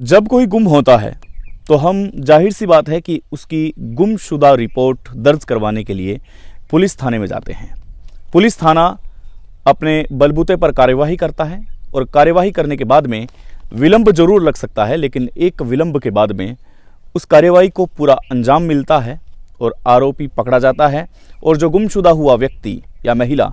जब कोई गुम होता है तो हम जाहिर सी बात है कि उसकी गुमशुदा रिपोर्ट दर्ज करवाने के लिए पुलिस थाने में जाते हैं। पुलिस थाना अपने बलबूते पर कार्यवाही करता है और कार्यवाही करने के बाद में विलंब जरूर लग सकता है, लेकिन एक विलंब के बाद में उस कार्यवाही को पूरा अंजाम मिलता है और आरोपी पकड़ा जाता है और जो गुमशुदा हुआ व्यक्ति या महिला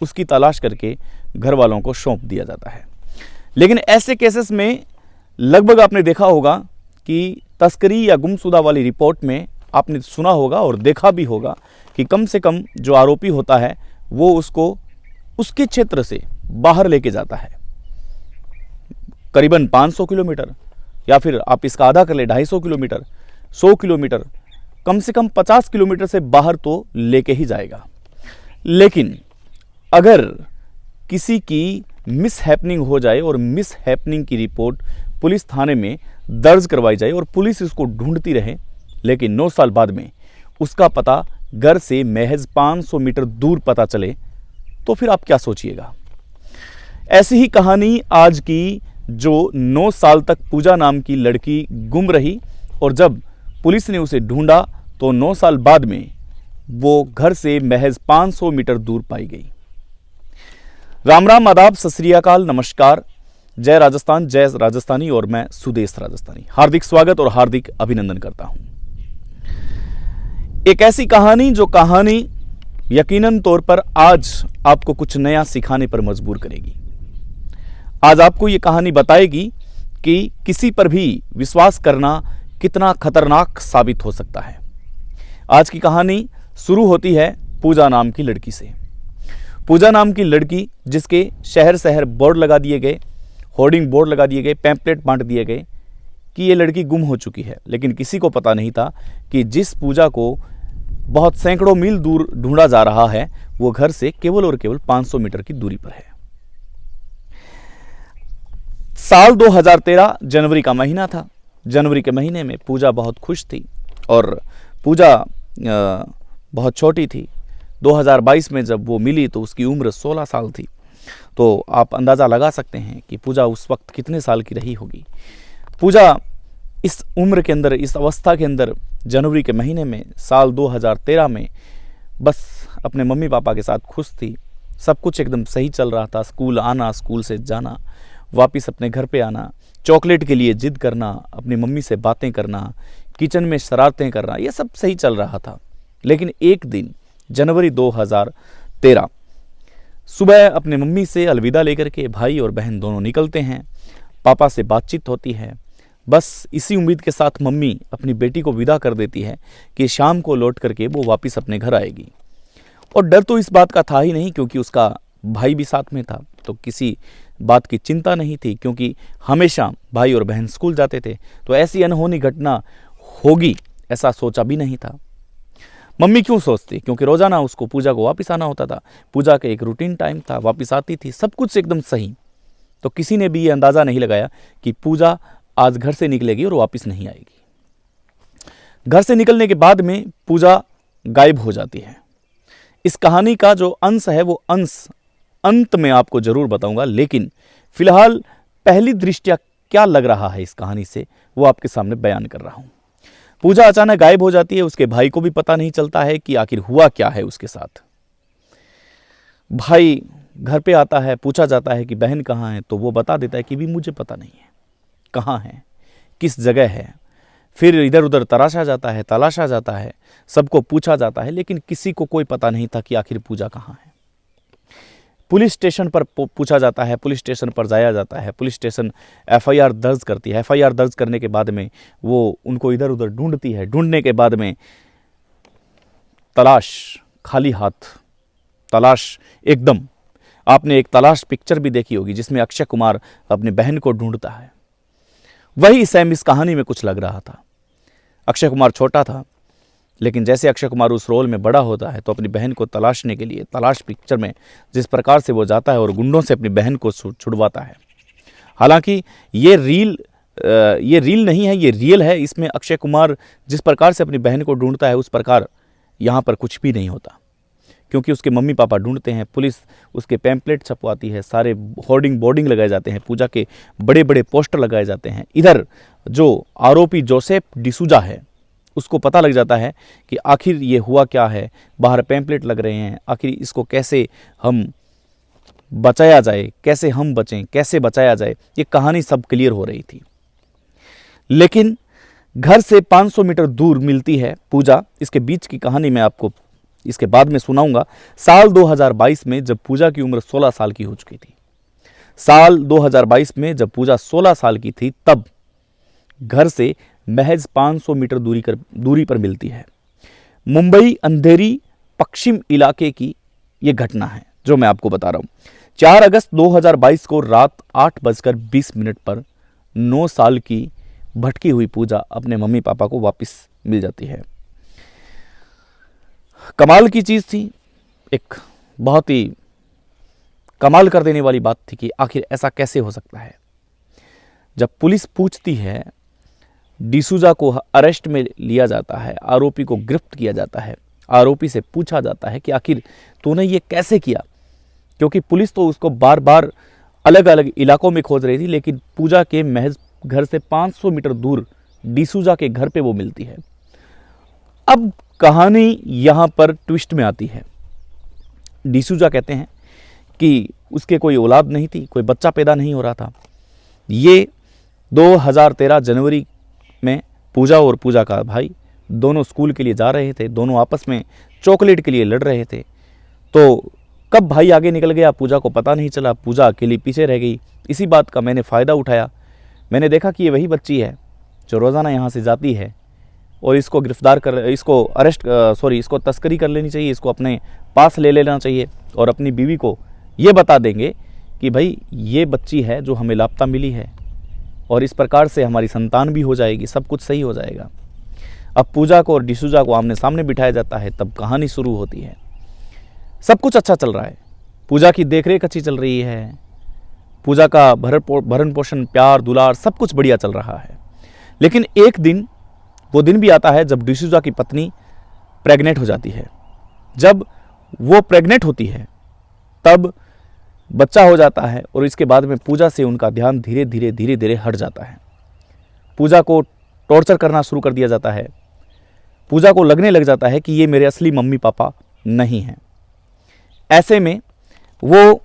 उसकी तलाश करके घर वालों को सौंप दिया जाता है। लेकिन ऐसे केसेस में लगभग आपने देखा होगा कि तस्करी या गुमशुदा वाली रिपोर्ट में आपने सुना होगा और देखा भी होगा कि कम से कम जो आरोपी होता है वो उसको उसके क्षेत्र से बाहर लेके जाता है, करीबन 500 किलोमीटर या फिर आप इसका आधा कर ले 250 किलोमीटर, 100 किलोमीटर, कम से कम 50 किलोमीटर से बाहर तो लेके ही जाएगा। लेकिन अगर किसी की मिस हैपनिंग हो जाए और मिस हैपनिंग की रिपोर्ट पुलिस थाने में दर्ज करवाई जाए और पुलिस इसको ढूंढती रहे, लेकिन 9 साल बाद में उसका पता घर से महज 500 मीटर दूर पता चले, तो फिर आप क्या सोचिएगा। ऐसी ही कहानी आज की जो 9 साल तक पूजा नाम की लड़की गुम रही और जब पुलिस ने उसे ढूंढा तो 9 साल बाद में वो घर से महज 500 मीटर दूर पाई गई। राम राम, आदाब, सत श्री अकाल, नमस्कार, जय राजस्थान, जय राजस्थानी और मैं सुदेश राजस्थानी। हार्दिक स्वागत और हार्दिक अभिनंदन करता हूं। एक ऐसी कहानी जो कहानी यकीनन तौर पर आज आपको कुछ नया सिखाने पर मजबूर करेगी। आज आपको यह कहानी बताएगी कि किसी पर भी विश्वास करना कितना खतरनाक साबित हो सकता है। आज की कहानी शुरू होती है पूजा नाम की लड़की से। पूजा नाम की लड़की जिसके शहर शहर बोर्ड लगा दिए गए, होर्डिंग बोर्ड लगा दिए गए, पैम्पलेट बांट दिए गए कि ये लड़की गुम हो चुकी है, लेकिन किसी को पता नहीं था कि जिस पूजा को बहुत सैकड़ों मील दूर ढूंढा जा रहा है वो घर से केवल और केवल 500 मीटर की दूरी पर है। साल 2013 जनवरी का महीना था। जनवरी के महीने में पूजा बहुत खुश थी और पूजा बहुत छोटी थी। 2022 में जब वो मिली तो उसकी उम्र 16 साल थी। तो आप अंदाज़ा लगा सकते हैं कि पूजा उस वक्त कितने साल की रही होगी। पूजा इस उम्र के अंदर, इस अवस्था के अंदर जनवरी के महीने में साल 2013 में बस अपने मम्मी पापा के साथ खुश थी। सब कुछ एकदम सही चल रहा था। स्कूल आना, स्कूल से जाना, वापस अपने घर पे आना, चॉकलेट के लिए जिद करना, अपनी मम्मी से बातें करना, किचन में शरारतें करना, ये सब सही चल रहा था। लेकिन एक दिन जनवरी 2013 सुबह अपने मम्मी से अलविदा लेकर के भाई और बहन दोनों निकलते हैं। पापा से बातचीत होती है। बस इसी उम्मीद के साथ मम्मी अपनी बेटी को विदा कर देती है कि शाम को लौट करके वो वापस अपने घर आएगी। और डर तो इस बात का था ही नहीं क्योंकि उसका भाई भी साथ में था, तो किसी बात की चिंता नहीं थी क्योंकि हमेशा भाई और बहन स्कूल जाते थे, तो ऐसी अनहोनी घटना होगी ऐसा सोचा भी नहीं था। मम्मी क्यों सोचती, क्योंकि रोजाना उसको पूजा को वापस आना होता था। पूजा का एक रूटीन टाइम था, वापस आती थी, सब कुछ एकदम सही। तो किसी ने भी ये अंदाजा नहीं लगाया कि पूजा आज घर से निकलेगी और वापस नहीं आएगी। घर से निकलने के बाद में पूजा गायब हो जाती है। इस कहानी का जो अंश है वो अंश अंत में आपको जरूर बताऊंगा, लेकिन फिलहाल पहली दृष्टया क्या लग रहा है इस कहानी से वो आपके सामने बयान कर रहा हूं। पूजा अचानक गायब हो जाती है। उसके भाई को भी पता नहीं चलता है कि आखिर हुआ क्या है उसके साथ। भाई घर पे आता है, पूछा जाता है कि बहन कहाँ है, तो वो बता देता है कि भी मुझे पता नहीं है कहाँ है, किस जगह है। फिर इधर उधर तलाशा जाता है, सबको पूछा जाता है, लेकिन किसी को कोई पता नहीं था कि आखिर पूजा कहाँ है। पुलिस स्टेशन पर पूछा जाता है, पुलिस स्टेशन पर जाया जाता है, पुलिस स्टेशन एफआईआर दर्ज करती है। एफआईआर दर्ज करने के बाद में वो उनको इधर उधर ढूंढती है। ढूंढने के बाद में तलाश, खाली हाथ, तलाश एकदम। आपने एक तलाश पिक्चर भी देखी होगी जिसमें अक्षय कुमार अपनी बहन को ढूंढता है। वही सेम इस कहानी में कुछ लग रहा था। अक्षय कुमार छोटा था, लेकिन जैसे अक्षय कुमार उस रोल में बड़ा होता है तो अपनी बहन को तलाशने के लिए तलाश पिक्चर में जिस प्रकार से वो जाता है और गुंडों से अपनी बहन को छुड़वाता है। हालांकि ये रील नहीं है, ये रियल है। इसमें अक्षय कुमार जिस प्रकार से अपनी बहन को ढूंढता है उस प्रकार यहाँ पर कुछ भी नहीं होता, क्योंकि उसके मम्मी पापा ढूंढते हैं, पुलिस उसके पैम्पलेट छपवाती है, सारे होर्डिंग बोर्डिंग लगाए जाते हैं, पूजा के बड़े बड़े पोस्टर लगाए जाते हैं। इधर जो आरोपी जोसेफ डिसूजा है उसको पता लग जाता है कि आखिर ये हुआ क्या है, बाहर पैम्पलेट लग रहे हैं, आखिर इसको कैसे हम बचाया जाए, कैसे हम बचें, कैसे बचाया जाए, ये कहानी सब क्लियर हो रही थी। लेकिन घर से 500 मीटर दूर मिलती है पूजा। इसके बीच की कहानी मैं आपको इसके बाद में सुनाऊंगा। साल 2022 में जब पूजा की उम्र 16 साल की हो चुकी थी, साल 2022 में जब पूजा 16 साल की थी, तब घर से महज 500 मीटर दूरी पर मिलती है। मुंबई अंधेरी पश्चिम इलाके की यह घटना है जो मैं आपको बता रहा हूं। 4 अगस्त 2022 को रात 8:20 पर 9 साल की भटकी हुई पूजा अपने मम्मी पापा को वापस मिल जाती है। कमाल की चीज थी, एक बहुत ही कमाल कर देने वाली बात थी कि आखिर ऐसा कैसे हो सकता है। जब पुलिस पूछती है, डिसूजा को अरेस्ट में लिया जाता है, आरोपी को गिरफ्त किया जाता है, आरोपी से पूछा जाता है कि आखिर तूने ये कैसे किया, क्योंकि पुलिस तो उसको बार बार अलग अलग इलाकों में खोज रही थी, लेकिन पूजा के महज घर से 500 मीटर दूर डिसूजा के घर पे वो मिलती है। अब कहानी यहां पर ट्विस्ट में आती है। डिसूजा कहते हैं कि उसके कोई औलाद नहीं थी, कोई बच्चा पैदा नहीं हो रहा था। ये 2013 जनवरी में पूजा और पूजा का भाई दोनों स्कूल के लिए जा रहे थे, दोनों आपस में चॉकलेट के लिए लड़ रहे थे। तो कब भाई आगे निकल गया पूजा को पता नहीं चला, पूजा अकेली पीछे रह गई। इसी बात का मैंने फ़ायदा उठाया। मैंने देखा कि ये वही बच्ची है जो रोज़ाना यहाँ से जाती है और इसको इसको तस्करी कर लेनी चाहिए, इसको अपने पास ले लेना चाहिए और अपनी बीवी को ये बता देंगे कि भाई ये बच्ची है जो हमें लापता मिली है, और इस प्रकार से हमारी संतान भी हो जाएगी, सब कुछ सही हो जाएगा। अब पूजा को और डिसूजा को आमने सामने बिठाया जाता है, तब कहानी शुरू होती है। सब कुछ अच्छा चल रहा है, पूजा की देखरेख अच्छी चल रही है, पूजा का भरण पोषण, प्यार दुलार सब कुछ बढ़िया चल रहा है। लेकिन एक दिन वो दिन भी आता है जब डिसूजा की पत्नी प्रेग्नेंट हो जाती है। जब वो प्रेग्नेंट होती है तब बच्चा हो जाता है और इसके बाद में पूजा से उनका ध्यान धीरे धीरे हट जाता है। पूजा को टॉर्चर करना शुरू कर दिया जाता है। पूजा को लगने लग जाता है कि ये मेरे असली मम्मी पापा नहीं हैं। ऐसे में वो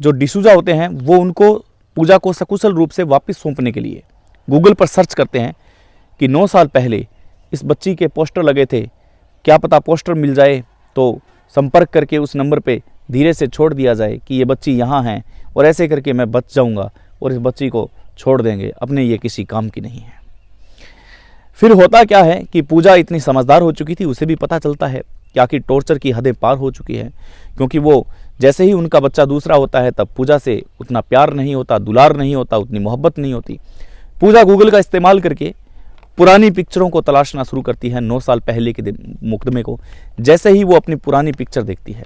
जो डिसूजा होते हैं वो उनको पूजा को सकुशल रूप से वापस सौंपने के लिए गूगल पर सर्च करते हैं कि 9 साल पहले इस बच्ची के पोस्टर लगे थे, क्या पता पोस्टर मिल जाए तो संपर्क करके उस नंबर पे धीरे से छोड़ दिया जाए कि ये बच्ची यहाँ है, और ऐसे करके मैं बच जाऊँगा और इस बच्ची को छोड़ देंगे, अपने ये किसी काम की नहीं है। फिर होता क्या है कि पूजा इतनी समझदार हो चुकी थी, उसे भी पता चलता है कि आखिर टॉर्चर की हदें पार हो चुकी है, क्योंकि वो जैसे ही उनका बच्चा दूसरा होता है तब पूजा से उतना प्यार नहीं होता, दुलार नहीं होता, उतनी मोहब्बत नहीं होती। पूजा गूगल का इस्तेमाल करके पुरानी पिक्चरों को तलाशना शुरू करती है 9 साल पहले के मुकदमे को। जैसे ही वो अपनी पुरानी पिक्चर देखती है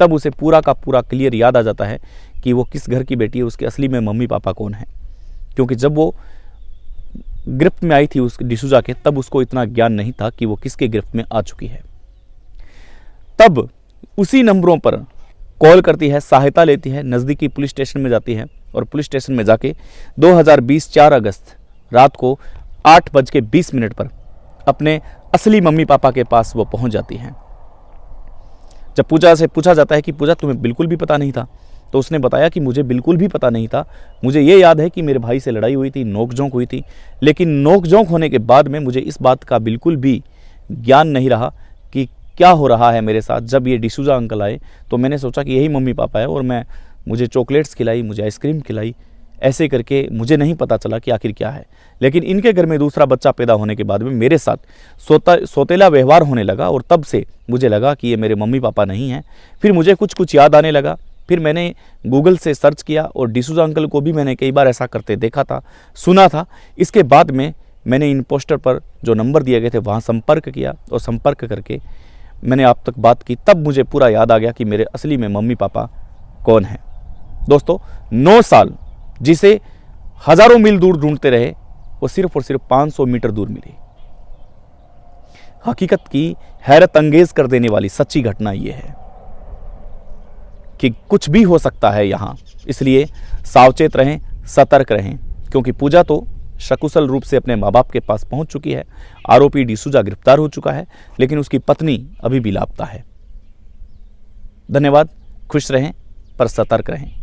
तब उसे पूरा का पूरा क्लियर याद आ जाता है कि वो किस घर की बेटी है, उसके असली में मम्मी पापा कौन है। क्योंकि जब वो गिरफ्त में आई थी उस डिसूजा के, तब उसको इतना ज्ञान नहीं था कि वो किसके गिरफ्त में आ चुकी है। तब उसी नंबरों पर कॉल करती है, सहायता लेती है, नज़दीकी पुलिस स्टेशन में जाती है और पुलिस स्टेशन में जाके 2020 4 अगस्त रात को 8:20 पर अपने असली मम्मी पापा के पास वो पहुंच जाती हैं। जब पूजा से पूछा जाता है कि पूजा तुम्हें बिल्कुल भी पता नहीं था, तो उसने बताया कि मुझे बिल्कुल भी पता नहीं था। मुझे ये याद है कि मेरे भाई से लड़ाई हुई थी, नोकझोंक हुई थी, लेकिन नोकझोंक होने के बाद में मुझे इस बात का बिल्कुल भी ज्ञान नहीं रहा कि क्या हो रहा है मेरे साथ। जब ये डिसूजा अंकल आए तो मैंने सोचा कि यही मम्मी पापा है, और मुझे चॉकलेट्स खिलाई, मुझे आइसक्रीम खिलाई, ऐसे करके मुझे नहीं पता चला कि आखिर क्या है। लेकिन इनके घर में दूसरा बच्चा पैदा होने के बाद में मेरे साथ सौतेला व्यवहार होने लगा, और तब से मुझे लगा कि ये मेरे मम्मी पापा नहीं हैं। फिर मुझे कुछ याद आने लगा। फिर मैंने गूगल से सर्च किया और डिसूजा अंकल को भी मैंने कई बार ऐसा करते देखा था, सुना था। इसके बाद में मैंने इन पोस्टर पर जो नंबर दिए गए थे वहाँ संपर्क किया, और संपर्क करके मैंने आप तक बात की। तब मुझे पूरा याद आ गया कि मेरे असली में मम्मी पापा कौन हैं। दोस्तों, 9 साल जिसे हजारों मील दूर ढूंढते रहे, वो सिर्फ और सिर्फ 500 मीटर दूर मिली। हकीकत की हैरत अंगेज कर देने वाली सच्ची घटना यह है कि कुछ भी हो सकता है यहाँ, इसलिए सावचेत रहें, सतर्क रहें, क्योंकि पूजा तो सकुशल रूप से अपने माँ बाप के पास पहुंच चुकी है। आरोपी डिसूजा गिरफ्तार हो चुका है, लेकिन उसकी पत्नी अभी भी लापता है। धन्यवाद। खुश रहें पर सतर्क रहें।